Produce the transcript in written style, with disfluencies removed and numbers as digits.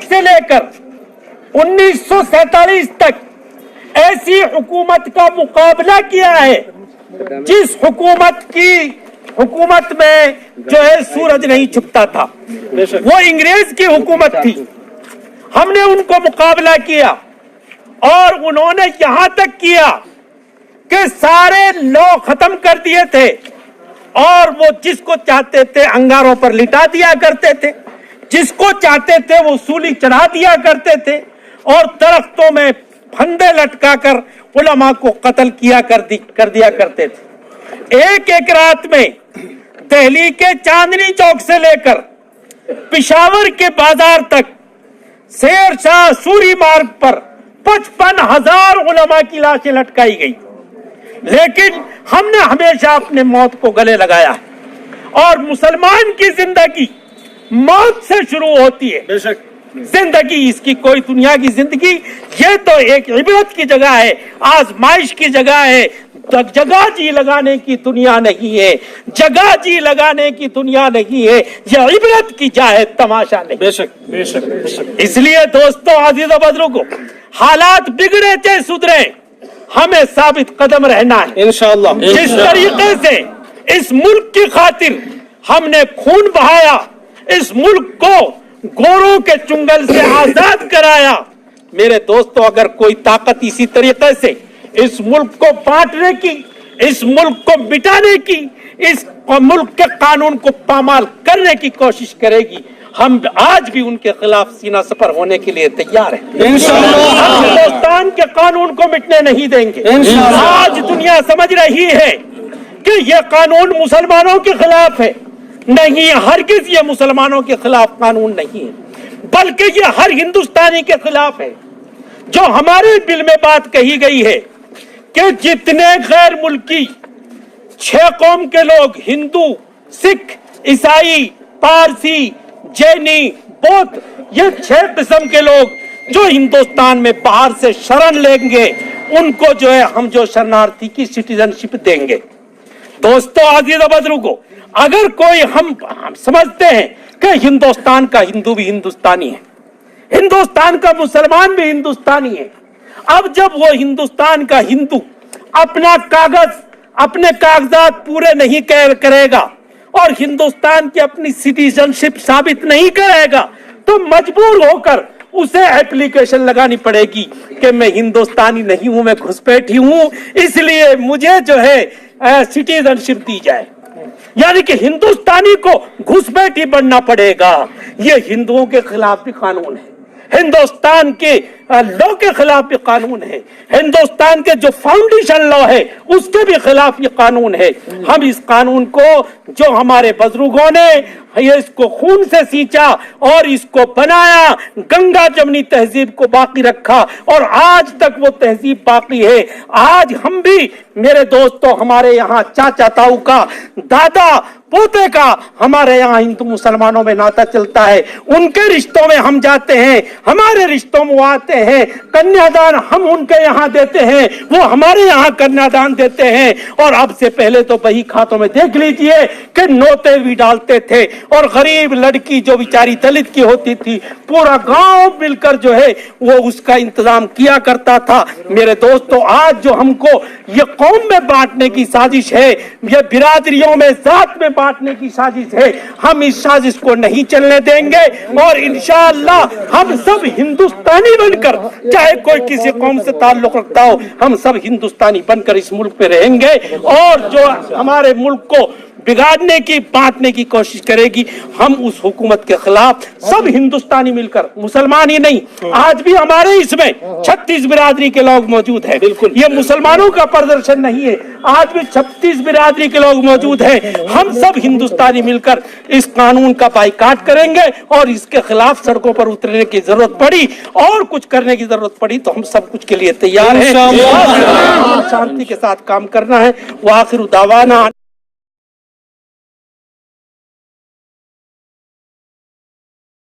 سے لے کر 1947 تک ایسی حکومت کا مقابلہ کیا ہے جس حکومت میں جو ہے سورج نہیں چھپتا تھا. وہ انگریز کی حکومت تھی. ہم نے ان کو مقابلہ کیا اور انہوں نے یہاں تک کیا کہ سارے لا ختم کر دیے تھے اور وہ جس کو چاہتے تھے انگاروں پر لٹا دیا کرتے تھے, جس کو چاہتے تھے وہ سولی چڑھا دیا کرتے تھے اور درختوں میں پھندے لٹکا کر علماء کو قتل کر دیا کرتے تھے. ایک ایک رات میں دہلی کے چاندنی چوک سے لے کر پشاور کے بازار تک شیر شاہ سوری مارگ پر 55,000 علماء کی لاشیں لٹکائی گئی. لیکن ہم نے ہمیشہ اپنے موت کو گلے لگایا ہے اور مسلمان کی زندگی موت سے شروع ہوتی ہے. زندگی اس کی کوئی دنیا کی زندگی یہ تو ایک عبرت کی جگہ ہے, آزمائش کی جگہ ہے. جگہ جی لگانے کی دنیا نہیں ہے, جگہ جی لگانے کی دنیا نہیں ہے, یہ عبرت کی جا ہے, تماشا نہیں. بے شک. اس لیے دوستو عزیز و بزرگوں, حالات بگڑے چاہے سدھرے, ہمیں ثابت قدم رہنا ہے انشاءاللہ. جس طریقے سے اس ملک کی خاطر ہم نے خون بہایا, اس ملک کو گوروں کے چنگل سے آزاد کرایا. میرے دوستو اگر کوئی طاقت اسی طریقے سے اس ملک کو بانٹنے کی, اس ملک کو مٹانے کی, اس ملک کے قانون کو پامال کرنے کی کوشش کرے گی, ہم آج بھی ان کے خلاف سینہ سپر ہونے کے لیے تیار ہیں انشاءاللہ. ہم ہندوستان کے قانون کو مٹنے نہیں دیں گے. آج دنیا سمجھ رہی ہے کہ یہ قانون مسلمانوں کے خلاف ہے. نہیں, ہرگز یہ مسلمانوں کے خلاف قانون نہیں ہے, بلکہ یہ ہر ہندوستانی کے خلاف ہے. جو ہمارے بل میں بات کہی گئی ہے کہ جتنے غیر ملکی 6 قوم کے لوگ, ہندو, سکھ, عیسائی, پارسی, جینی, بودھ, یہ 6 قسم کے لوگ جو ہندوستان میں باہر سے شرن لیں گے, ان کو جو ہے ہم جو شرنارتھی کی سٹیزن شپ دیں گے. دوستو عزیز و بزرگوں, اگر کوئی ہم سمجھتے ہیں کہ ہندوستان کا ہندو بھی ہندوستانی ہے, ہندوستان کا مسلمان بھی ہندوستانی ہے, اب جب وہ ہندوستان کا ہندو اپنے کاغذات پورے نہیں کرے گا اور ہندوستان کی اپنی سٹیزن شپ ثابت نہیں کرے گا تو مجبور ہو کر اسے ایپلیکیشن لگانی پڑے گی کہ میں ہندوستانی نہیں ہوں, میں گھسپیٹھی ہوں, اس لیے مجھے جو ہے سٹیزن شپ دی جائے. یعنی کہ ہندوستانی کو گھسپیٹھی بننا پڑے گا. یہ ہندوؤں کے خلاف بھی قانون ہے, ہندوستان کے لا کے خلاف بھی قانون ہے, ہندوستان کے جو فاؤنڈیشن لا ہے اس کے بھی خلاف یہ قانون ہے. ہم اس قانون کو جو ہمارے بزرگوں نے اس کو خون سے سینچا اور اس کو بنایا, گنگا جمنی تہذیب کو باقی رکھا اور آج تک وہ تہذیب باقی ہے. آج ہم بھی میرے دوستوں, ہمارے یہاں چاچا تاؤ کا, دادا پوتے کا ہمارے یہاں ہندو مسلمانوں میں ناطا چلتا ہے. ان کے رشتوں میں ہم جاتے ہیں, ہمارے رشتوں میں آتے ہیں, کنیا دان ہم ان کے یہاں دیتے ہیں, وہ ہمارے یہاں کنیا دان دیتے ہیں. اور اب سے پہلے تو بہی کھاتوں میں دیکھ لیجئے کہ نوتے بھی ڈالتے تھے اور غریب لڑکی جو بیچاری دلت کی ہوتی تھی پورا گاؤں مل کر جو ہے وہ اس کا انتظام کیا کرتا تھا. میرے دوستو, آج جو ہم کو یہ قوم میں بانٹنے کی سازش ہے, یہ برادریوں میں ذات میں بانٹنے کی سازش ہے, ہم اس سازش کو نہیں چلنے دیں گے اور انشاءاللہ ہم سب ہندوستانی بن کر, چاہے کوئی کسی قوم سے تعلق رکھتا ہو, ہم سب ہندوستانی بن کر اس ملک پہ رہیں گے. اور جو ہمارے ملک کو بگاڑنے کی, بانٹنے کی کوشش کرے گی, ہم اس حکومت کے خلاف سب ہندوستانی مل کر, مسلمان ہی نہیں, آج بھی ہمارے اس میں 36 برادری کے لوگ موجود ہیں. بالکل, یہ مسلمانوں کا پردرشن نہیں ہے, آج بھی 36 برادری کے لوگ موجود ہیں. ہم سب ہندوستانی مل کر اس قانون کا بائیکاٹ کریں گے اور اس کے خلاف سڑکوں پر اترنے کی ضرورت پڑی اور کچھ کرنے کی ضرورت پڑی تو ہم سب کچھ کے لیے تیار ہیں. شانتی کے ساتھ کام کرنا ہے. وآخر دعوانا